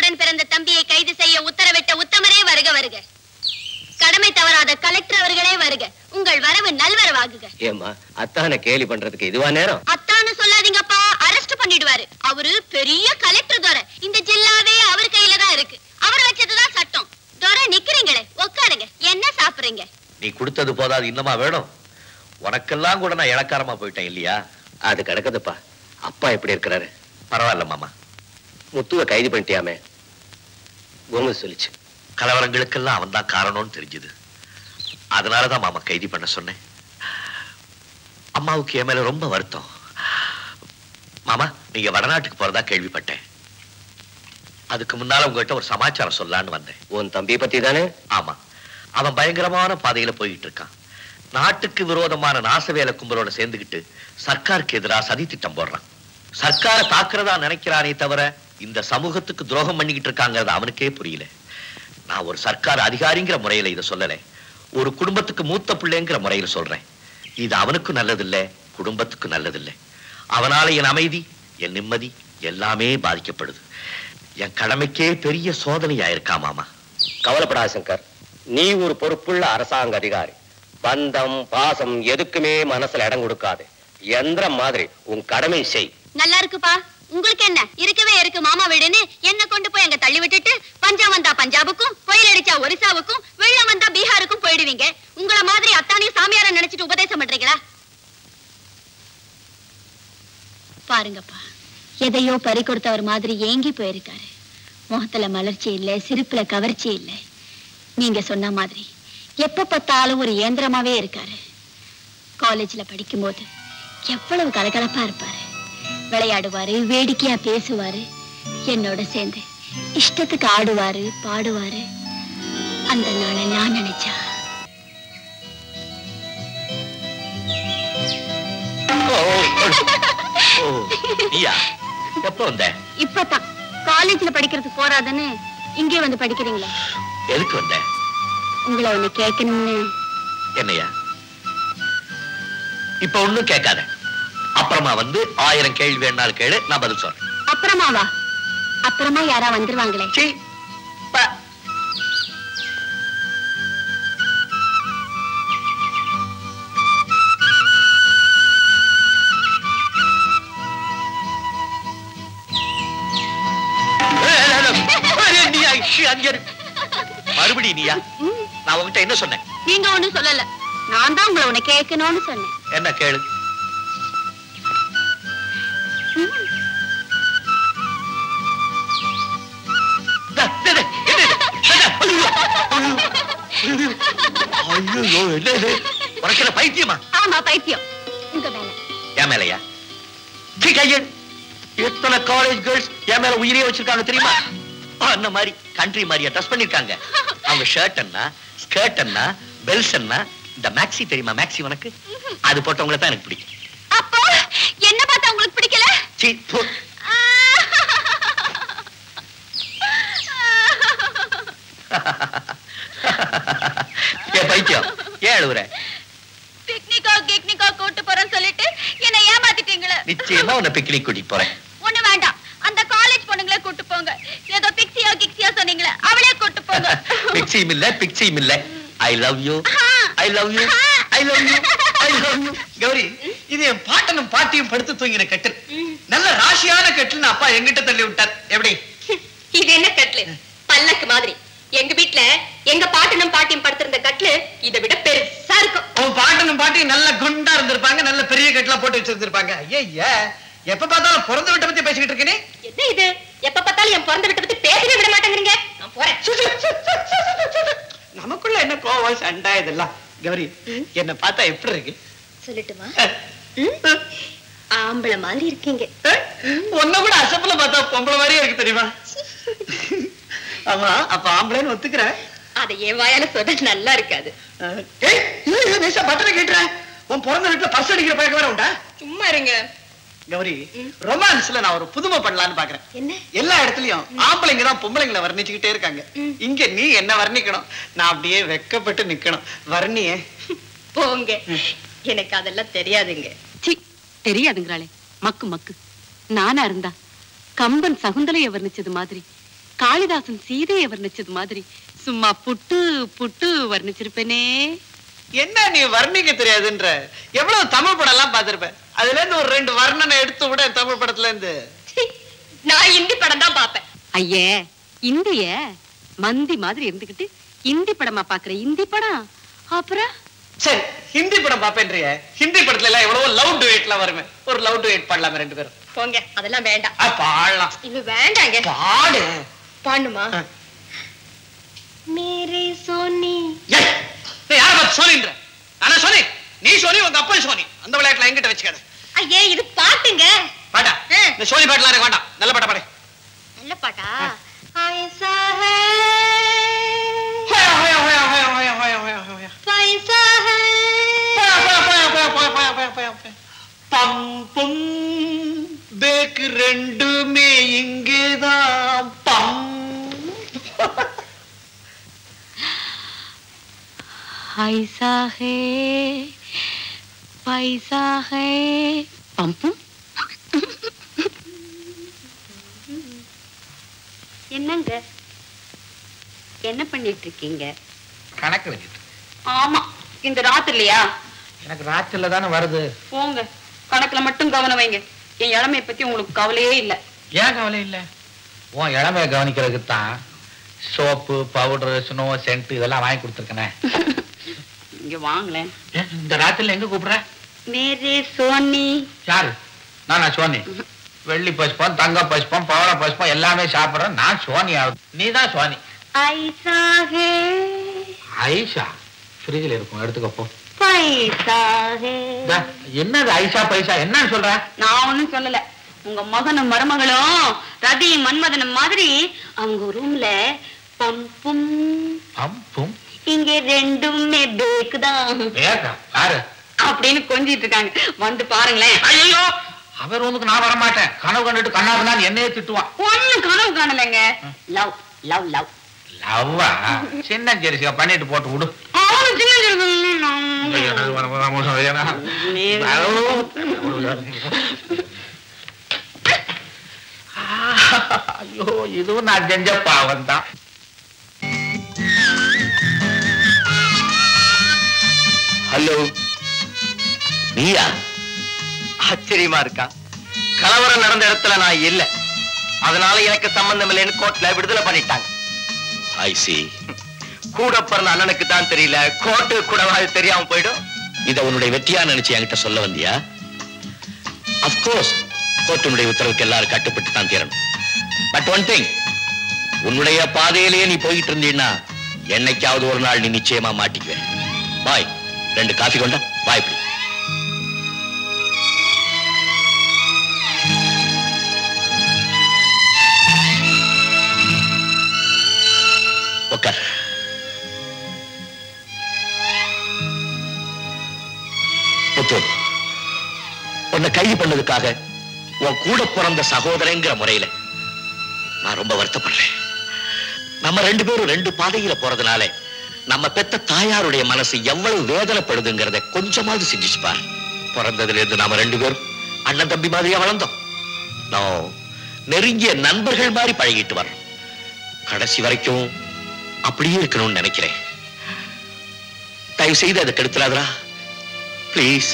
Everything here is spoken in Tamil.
உடன் பிறந்த தம்பியை கைது செய்ய உத்தரவிட்ட உத்தமரே வருக வருக. கடமை தவறாத கலெக்டர் அவர்களே வருக. உங்கள் வரவு நல்வரவாகுக. ஏமா அத்தான கேலி பண்றதுக்கு இதுவா நேரம்? அத்தான்னு சொல்லாதீங்கப்பா, அரெஸ்ட் பண்ணிடுவாரு. அவரு பெரிய கலெக்டர் துரை. இந்த ஜில்லாவே அவர் கையில தான் இருக்கு. அவர் வச்சதுதான் சட்டம். துரை நிக்கிறீங்களே, உட்காருங்க. என்ன சாப்பிடுறீங்க? நீ கொடுத்தது போதாது இன்னமா வேணும்? உனக்கெல்லாம் கூட நான் இளக்காரமா போயிட்டேன் இல்லையா? அது கிடக்குதுப்பா. அப்பா எப்படி இருக்கிறாரு? பரவாயில்ல மாமா. முத்துவை கைது பண்ணிட்டியாமே? கோமதி சொல்லிச்சு. கலவரங்களுக்கெல்லாம் அவன் தான் காரணம்னு தெரிஞ்சது. அதனாலதான் மாமா கைது பண்ண சொன்னேன். அம்மாவுக்கு என் மேல ரொம்ப வருத்தம். மாமா, நீங்க வடநாட்டுக்கு போறதா கேள்விப்பட்டேன். அதுக்கு முன்னால உங்ககிட்ட ஒரு சமாச்சாரம் சொல்லலான்னு வந்தேன். உன் தம்பி பத்தி தானே? ஆமா, அவன் பயங்கரமான பாதையில போயிட்டு இருக்கான். நாட்டுக்கு விரோதமான நாசவேல கும்பலோட சேர்ந்துகிட்டு சர்க்காருக்கு எதிராக சதி திட்டம் போடுறான். சர்க்காரை தாக்குறதா நினைக்கிறானே தவிர இந்த சமூகத்துக்கு துரோகம் பண்ணிக்கிட்டு இருக்காங்கிறது அவனுக்கே புரியல. நான் ஒரு சர்க்கார் அதிகாரிங்கிற முறையில இதை சொல்லல, ஒரு குடும்பத்துக்கு மூத்த பிள்ளைங்கிற முறையில சொல்றேன். இது அவனுக்கு நல்லதில்லை, குடும்பத்துக்கு நல்லதில்லை. அவனால என் அமைதி, என் நிம்மதி எல்லாமே பாதிக்கப்படுது. என் கடமைக்கே பெரிய சோதனையாயிருக்கா மாமா. கவலைப்படாத சங்கர், நீ ஒரு பொறுப்புள்ள அரசாங்க அதிகாரி. பந்தம் பாசம் எதுக்குமே மனசுல இடம் கொடுக்காது. எந்திரம் மாதிரி உன் கடமை செய். நல்லா இருக்குப்பா. உங்களுக்கு என்ன இருக்கவே இருக்கு மாமா வீடுன்னு என்ன கொண்டு போய் அங்க தள்ளி விட்டுட்டு பஞ்சம் வந்தா பஞ்சாபுக்கும், புயல் அடிச்சா ஒரிசாவுக்கும், வெள்ளம் வந்தா பீகாருக்கும் போயிடுவீங்க. உங்கள மாதிரி அத்தானையும் சாமியார நினைச்சிட்டு உபதேசம் பண்றீங்களா? பாருங்கப்பா, எதையோ பறி கொடுத்தவர் மாதிரி ஏங்கி போயிருக்காரு. முகத்துல மலர்ச்சி இல்லை, சிரிப்புல கவர்ச்சி இல்லை. நீங்க சொன்ன மாதிரி எப்ப பார்த்தாலும் ஒரு இயந்திரமாவே இருக்காரு. காலேஜ்ல படிக்கும் போது எவ்வளவு கலகலப்பா இருப்பாரு. விளையாடுவாரு, வேடிக்கையா பேசுவாரு, என்னோட சேர்ந்து இஷ்டத்துக்கு ஆடுவாரு, பாடுவாரு. அந்த நாளெல்லாம் நினைச்சா எப்ப வந்த? இப்பதான். காலேஜ்ல படிக்கிறதுக்கு போறாதுன்னு இங்கே வந்து படிக்கிறீங்களா? எதுக்கு வந்த? உங்களை ஒண்ணு கேட்கணும்னு. என்னையா? இப்ப ஒண்ணும் கேட்காத. அப்புறமா வந்து 1000 கேள்வி வேணாலும் கேளு, நான் பதில் சொல்றேன். அப்புறமாவா? அப்புறமா யாரா வந்துருவாங்களே. மறுபடி நீயா? நான் உங்ககிட்ட என்ன சொன்னேன்? நீங்க ஒண்ணும் சொல்லல. நான் தான் உங்களை ஒண்ணு கேட்கணும்னு சொன்னேன். என்ன கேளு? பைத்தியமா? ஆமா பைத்தியம். உங்க மேல. என் மேலையா? எத்தனை காலேஜ் கேர்ள்ஸ் என் மேல உயிரே வச்சிருக்காங்க தெரியுமா? அந்த மாதிரி கண்ட்ரி மாதிரியா ட்ரெஸ் பண்ணிருக்காங்க. அவங்க ஷர்ட் என்ன, ஸ்கர்ட் என்ன, பெல்ஸ் என்ன, இந்த மேக்ஸி தெரியுமா? மேக்ஸி உனக்கு அது போட்டவங்கள தான் எனக்கு பிடிக்கும். அப்போ என்ன பார்த்தா உங்களுக்கு பிடிக்கல? பைத்தியம், ஏன் அழுவுற? பிக்னிக்கா கூட்டு போறேன்னு சொல்லிட்டு என்ன ஏமாத்திட்டீங்களே. நிச்சயமா உன்னை பிக்னிக் கூட்டிட்டு போறேன். ஒண்ணு வேண்டாம், அந்த காலேஜ் பொண்ணுங்களே கூட்டு போங்க. ஏதோ கிக்ஸியா சொன்னீங்களே, அவளே கூட்டு போங்க. பிக்ஸியும் இல்ல. I love you. I love you. I love you. I love you. Gowri, இது என் பாட்டனும் பாட்டியும் படுத்து தூங்கின கட்டில். நல்ல ராசியான கட்டில்னு அப்பா எங்கிட்ட தள்ளி விட்டார். எப்படி? இது என்ன கட்டில்? பல்லக்கு மாதிரி. எங்க வீட்ல எங்க பாட்டனும் பாட்டியும் படுத்திருந்த கட்டில் இதை விட பெருசா இருக்கும். உன் பாட்டனும் பாட்டியும் நல்ல குண்டா இருந்திருப்பாங்க, நல்ல பெரிய கட்டிலா போட்டு வச்சிருந்திருப்பாங்க. ஐயா, எப்ப பார்த்தாலும் பிறந்த வீட்டை பத்தி பேசிக்கிட்டு இருக்கேனே. என்ன இது? எப்ப பார்த்தாலும் என் பிறந்த வீட்டை பத்தி பேசவே விட மாட்டேங்கிறீங்க. நான் போறேன். நமக்குள்ள என்ன கோவம் சண்டா இதெல்லாம். கௌரி, என்ன பார்த்தா எப்படி இருக்கு சொல்லட்டுமா? ஆம்பளை மாதிரி இருக்கீங்க. ஒன்ன கூட அசப்புல பார்த்தா பொம்பளை மாதிரியே இருக்கு தெரியுமா? ஆமா, அப்ப ஆம்பளைன்னு ஒத்துக்கிறேன். அதை என் வாயால சொன்னா நல்லா இருக்காது. பட்டனை கேட்டுறேன். உன் பிறந்த வீட்டுல பர்ஸ் அடிக்கிற பழக்கம் வேற உண்டா? சும்மா இருங்க கௌரி. ரொமான்ஸ்ல நான் ஒரு புதுமை பண்ணலான்னு பாக்குறேன். என்ன? எல்லா இடத்துலயும் ஆம்பளைங்க தான் பொம்பளைங்களை வர்ணிச்சுக்கிட்டே இருக்காங்க. இங்க நீ என்ன வர்ணிக்கணும், நான் அப்படியே வெக்கப்பட்டு நிக்கணும். வர்ணியே போங்க, எனக்கு அதெல்லாம் தெரியாதுங்க. தெரியாதுங்கிறாளே, மக்கு மக்கு. நானா இருந்தா கம்பன் சகுந்தலைய வர்ணிச்சது மாதிரி காளிதாசன் சீதையை வர்ணிச்சது மாதிரி சும்மா புட்டு புட்டு வர்ணிச்சிருப்பேனே. என்ன நீ வர்ணிக்க தெரியாதுன்ற? எவ்வளவு தமிழ் படம் எல்லாம் பார்த்திருப்பேன். அதுல இருந்து ஒரு 2 வர்ணனை எடுத்து விட தமிழ் படத்துல இருந்து. நான் ஹிந்தி படம் தான் பாப்பேன். ஐயே, இந்திய மந்தி மாதிரி இருந்துகிட்டு ஹிந்தி படமா பாக்குற? ஹிந்தி படம் அப்புறம் சரி, ஹிந்தி படம் பாப்பேன்றிய. ஹிந்தி படத்துல எல்லாம் எவ்வளவு லவ் டுவேட்லாம் வருமே. ஒரு லவ் டுவேட் பாடலாமே 2 பேரும். போங்க, அதெல்லாம் வேண்டாம். பாடலாம். இது வேண்டாங்க. பாடு. பாடுமா? மேரே சோனி. நீ யார பார்த்து சோனின்ற? நானா சோனி? நீ சோனி, உங்க அப்பா சோனி. அந்த விளையாட்டுல எங்கிட்ட வச்சுக்காத. ஐயே, இது பாட்டுங்க. பாட்டா? இந்த சோனி பாட்டுலாம் எனக்கு வேண்டாம். நல்ல பாட்டா பாடு. நல்ல பாட்டா? ஐசா ஹை ஹோயா ஹோயா ஹோயா ஹோயா ஹோயா ஹோயா ஹோயா ஹோயா. பைசா ஹை. பம் பம் பேக் ரெண்டுமே இங்கேதான். பம். ஐசா ஹே பைசா ஹே பம்பும். என்னங்க என்ன பண்ணிட்டு இருக்கீங்க? கணக்கு வச்சுட்டு. ஆமா, இந்த ராத்திரிலையா? எனக்கு ராத்திரில தானே வருது. போங்க, கணக்குல மட்டும் கவனம் வைங்க. என் இளமையை பத்தி உங்களுக்கு கவலையே இல்ல. ஏன் கவலை இல்ல? உன் இளமையை கவனிக்கிறதுக்கு தான் சோப்பு, பவுடர், ஸ்னோ, சென்ட் இதெல்லாம் வாங்கி கொடுத்துருக்கனே. இங்க வாங்களேன். இந்த ராத்திரில எங்க கூப்பிடுற? மேரே சோனி. யாரு? நானா சோனி? வெள்ளி பசுப்பம், தங்க பசுப்பம், பவள பசுப்பம் எல்லாமே சாப்பிடுறேன். நான் சோனி ஆகுது. நீ தான் சோனி. ஐசா ஹே. ஐஷா ஃப்ரிட்ஜில் இருக்கும், எடுத்துக்கப்போ. பைசா ஹே. என்னது ஐஷா பைசா? என்னன்னு சொல்ற? நான் ஒண்ணும் சொல்லல. உங்க மகனும் மருமகளும் ரதியும் மன்மதனும் மாதிரி அவங்க ரூம்ல பம்பும் பம்பும் இங்க ரெண்டுமே பேக்குதான் பாரு அப்படின்னு கொஞ்சிட்டு இருக்காங்க. வந்து பாருங்களேன். ஐயோ, அவர் ரூமுக்கு நான் வர மாட்டேன். கனவு கண்டுட்டு கண்ணாதான் என்னையே திட்டுவான். ஒண்ணும் கனவு காணலைங்க. Love love love. லவ்வா? சின்ன ஜெரிசியா பண்ணிட்டு போட்டு விடு. அவனு சின்ன ஐயோ, இதுவும் நான் செஞ்ச பாவம் தான். ஹலோ, நீயா? ஆச்சரியமா இருக்கா? கலவரம் நடந்த இடத்துல நான் இல்ல, அதனால எனக்கு சம்பந்தம் இல்லைன்னு கோர்ட்ல விடுதலை பண்ணிட்டாங்க. ஐ சி. கூட பிறந்த அண்ணனுக்கு தான் தெரியல, கோர்ட்டு கூட தெரியாம போயிடும். இத உன்னுடைய வெற்றியா நினைச்சு என்கிட்ட சொல்ல வந்தியா? அப்கோர்ஸ் கோர்ட்டினுடைய உத்தரவுக்கு எல்லாரும் கட்டுப்பட்டு தான் தீரணும். பட் ஒன் திங், உன்னுடைய பாதையிலேயே நீ போயிட்டு இருந்தீன்னா என்னைக்காவது ஒரு நாள் நீ நிச்சயமா மாட்டிக்குவேன். பாய், 2 காஃபி கொண்டா. பாய். ப்ளீஸ். உட்கார். முத்து, உன்னை கைது பண்ணதுக்காக உன் கூட பிறந்த சகோதரங்கிற முறையில நான் ரொம்ப வருத்தப்படுறேன். நம்ம 2 பேரும் 2 பாதையில போறதுனால நம்ம பெத்த தாயாருடைய மனசு எவ்வளவு வேதனைப்படுதுங்கிறத கொஞ்சமாவது சிந்திச்சு பார். பிறந்ததுல இருந்து நாம 2 பேரும் அண்ணன் தம்பி மாதிரியா வளர்ந்தோம். நான் நெருங்கிய நண்பர்கள் மாதிரி பழகிட்டு வரோம். கடைசி வரைக்கும் அப்படியே இருக்கணும்னு நினைக்கிறேன். தயவு செய்து அதை கெடுத்துறாதரா, பிளீஸ்.